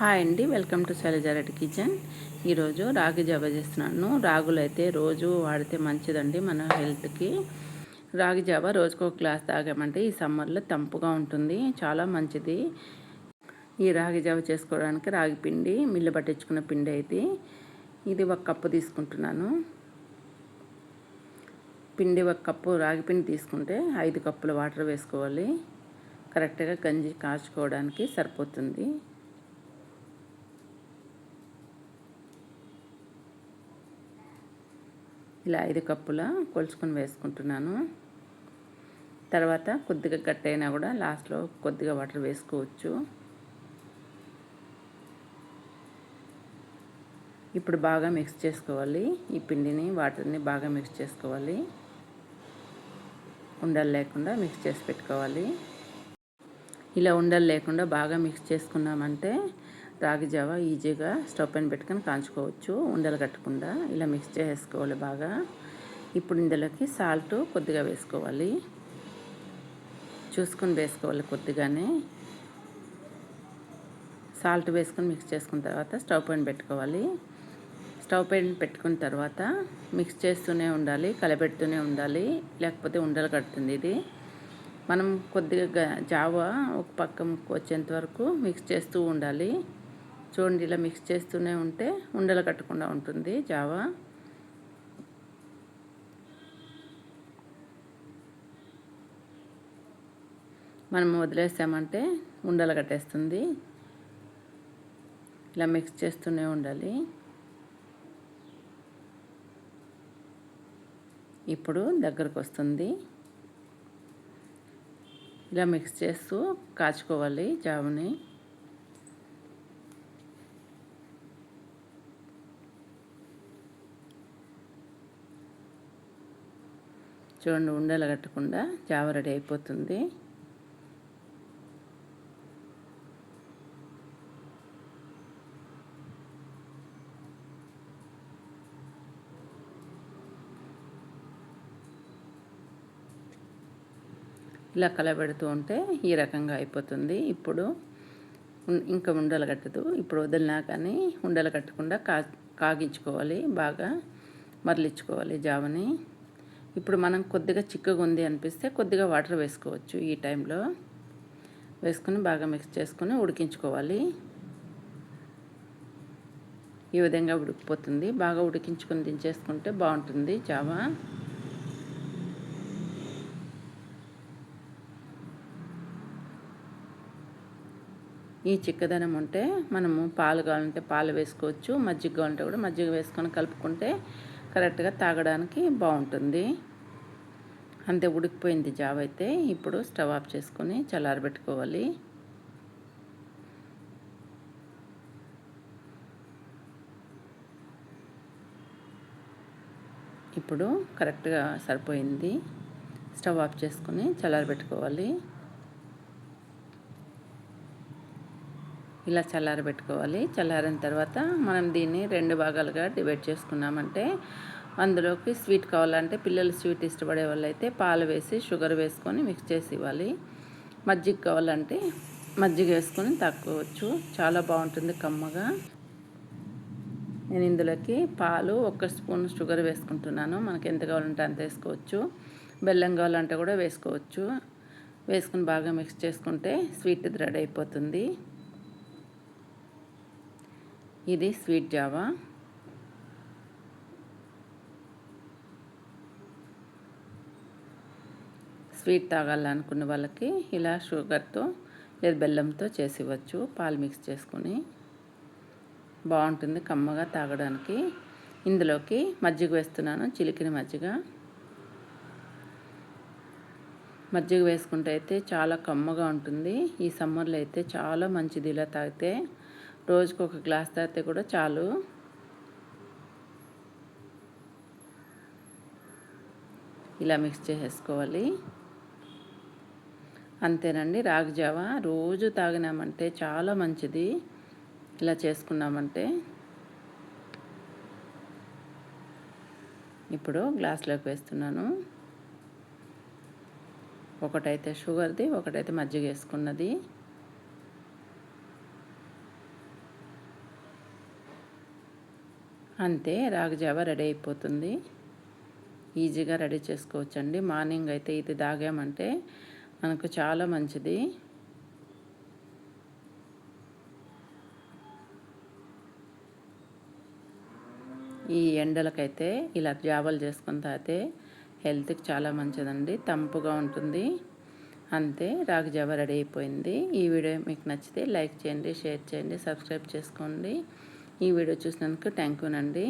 Hi అండి, welcome to Sailaja Reddy kitchen. ఈరోజు రాగి జావ చేస్తున్నాను. రాగులు అయితే రోజు వాడితే మంచిదండి మన హెల్త్కి. రాగి జావ రోజుకు ఒక గ్లాస్ తాగామంటే ఈ సమ్మర్లో తంపుగా ఉంటుంది, చాలా మంచిది. ఈ రాగి జావ చేసుకోవడానికి రాగి పిండి, మిల్లు పట్టించుకున్న పిండి అయితే ఇది 1 కప్పు తీసుకుంటున్నాను. పిండి 1 కప్పు రాగి పిండి తీసుకుంటే 5 కప్పుల వాటర్ వేసుకోవాలి. కరెక్ట్గా గంజి కాచుకోవడానికి సరిపోతుంది. ఇలా 5 కప్పుల కొలుచుకొని వేసుకుంటున్నాను. తర్వాత కొద్దిగా గట్టైనా కూడా లాస్ట్లో కొద్దిగా వాటర్ వేసుకోవచ్చు. ఇప్పుడు బాగా మిక్స్ చేసుకోవాలి. ఈ పిండిని వాటర్ని బాగా మిక్స్ చేసుకోవాలి. ఉండలు లేకుండా మిక్స్ చేసి పెట్టుకోవాలి. ఇలా ఉండలు లేకుండా బాగా మిక్స్ చేసుకున్నామంటే రాగి జావ ఈజీగా స్టవ్ పైన పెట్టుకొని కాంచుకోవచ్చు, ఉండలు కట్టకుండా. ఇలా మిక్స్ చేసుకోవాలి బాగా. ఇప్పుడు ఇందులోకి సాల్ట్ కొద్దిగా వేసుకోవాలి, చూసుకొని వేసుకోవాలి కొద్దిగానే. సాల్ట్ వేసుకొని మిక్స్ చేసుకున్న తర్వాత స్టవ్ పైన పెట్టుకోవాలి. స్టవ్ పైన పెట్టుకున్న తర్వాత మిక్స్ చేస్తూనే ఉండాలి, కలబెడుతూనే ఉండాలి, లేకపోతే ఉండలు కడుతుంది ఇది. మనం కొద్దిగా జావ ఒక పక్క వచ్చేంత వరకు మిక్స్ చేస్తూ ఉండాలి. చూడండి, ఇలా మిక్స్ చేస్తూనే ఉంటే ఉండలు కట్టకుండా ఉంటుంది జావ. మనం వదిలేసామంటే ఉండలు కట్టేస్తుంది. ఇలా మిక్స్ చేస్తూనే ఉండాలి. ఇప్పుడు దగ్గరకు వస్తుంది. ఇలా మిక్స్ చేస్తూ కాచుకోవాలి జావని. చూడండి, ఉండలు కట్టకుండా జావ రెడీ అయిపోతుంది. ఇలా కలబెడుతూ ఉంటే ఈ రకంగా అయిపోతుంది. ఇప్పుడు ఇంకా ఉండలు కట్టదు. ఇప్పుడు వదిలినా కానీ ఉండలు కట్టకుండా కాగించుకోవాలి, బాగా మరలించుకోవాలి జావని. ఇప్పుడు మనం కొద్దిగా చిక్కగా ఉంది అనిపిస్తే కొద్దిగా వాటర్ వేసుకోవచ్చు. ఈ టైంలో వేసుకొని బాగా మిక్స్ చేసుకొని ఉడికించుకోవాలి. ఈ విధంగా ఉడికిపోతుంది. బాగా ఉడికించుకొని దించేసుకుంటే బాగుంటుంది జావ. ఈ చిక్కదనం ఉంటే మనము పాలు కావాలంటే పాలు వేసుకోవచ్చు, మజ్జిగ కావాలంటే కూడా మజ్జిగ వేసుకొని కలుపుకుంటే కరెక్ట్గా తాగడానికి బాగుంటుంది. అంతే, ఉడికిపోయింది జావ అయితే. ఇప్పుడు స్టవ్ ఆఫ్ చేసుకొని చల్లారబెట్టుకోవాలి. ఇప్పుడు కరెక్ట్గా సరిపోయింది. స్టవ్ ఆఫ్ చేసుకొని చల్లారబెట్టుకోవాలి. ఇలా చల్లారబెట్టుకోవాలి. చల్లారిన తర్వాత మనం దీన్ని 2 భాగాలుగా డివైడ్ చేసుకున్నామంటే అందులోకి స్వీట్ కావాలంటే పిల్లలు స్వీట్ ఇష్టపడే వాళ్ళైతే పాలు వేసి షుగర్ వేసుకొని మిక్స్ చేసి ఇవ్వాలి. మజ్జిగ కావాలంటే మజ్జిగ వేసుకొని తాక్కోవచ్చు, చాలా బాగుంటుంది కమ్మగా. నేను ఇందులోకి పాలు 1 స్పూన్ షుగర్ వేసుకుంటున్నాను. మనకి ఎంత కావాలంటే అంత వేసుకోవచ్చు. బెల్లం కావాలంటే కూడా వేసుకోవచ్చు. వేసుకుని బాగా మిక్స్ చేసుకుంటే స్వీట్ రెడీ అయిపోతుంది. ఇది స్వీట్ జావా. స్వీట్ తాగాలనుకున్న వాళ్ళకి ఇలా షుగర్తో లేదా బెల్లంతో చేసి ఇవ్వచ్చు. పాలు మిక్స్ చేసుకొని బాగుంటుంది కమ్మగా తాగడానికి. ఇందులోకి మజ్జిగ వేస్తున్నాను, చిలికిన మజ్జిగ. మజ్జిగ వేసుకుంటే అయితే చాలా కమ్మగా ఉంటుంది. ఈ సమ్మర్లో అయితే చాలా మంచిది. ఇలా తాగితే రోజుకు 1 గ్లాస్ తాగితే కూడా చాలు. ఇలా మిక్స్ చేసేసుకోవాలి. అంతేనండి, రాగి జావ రోజు తాగినామంటే చాలా మంచిది. ఇలా చేసుకున్నామంటే. ఇప్పుడు గ్లాస్లోకి వేస్తున్నాను. ఒకటైతే షుగర్ది, ఒకటైతే మజ్జిగ వేసుకున్నది. అంతే రాగి జావ రెడీ అయిపోతుంది. ఈజీగా రెడీ చేసుకోవచ్చండి. మార్నింగ్ అయితే ఇది తాగామంటే మనకు చాలా మంచిది. ఈ ఎండలకైతే ఇలా జావలు చేసుకొని తాగితే హెల్త్కి చాలా మంచిదండి, తంపుగా ఉంటుంది. అంతే రాగి జావ రెడీ అయిపోయింది. ఈ వీడియో మీకు నచ్చితే లైక్ చేయండి, షేర్ చేయండి, సబ్స్క్రైబ్ చేసుకోండి. ఈ వీడియో చూసినందుకు థ్యాంక్ యూ అండి.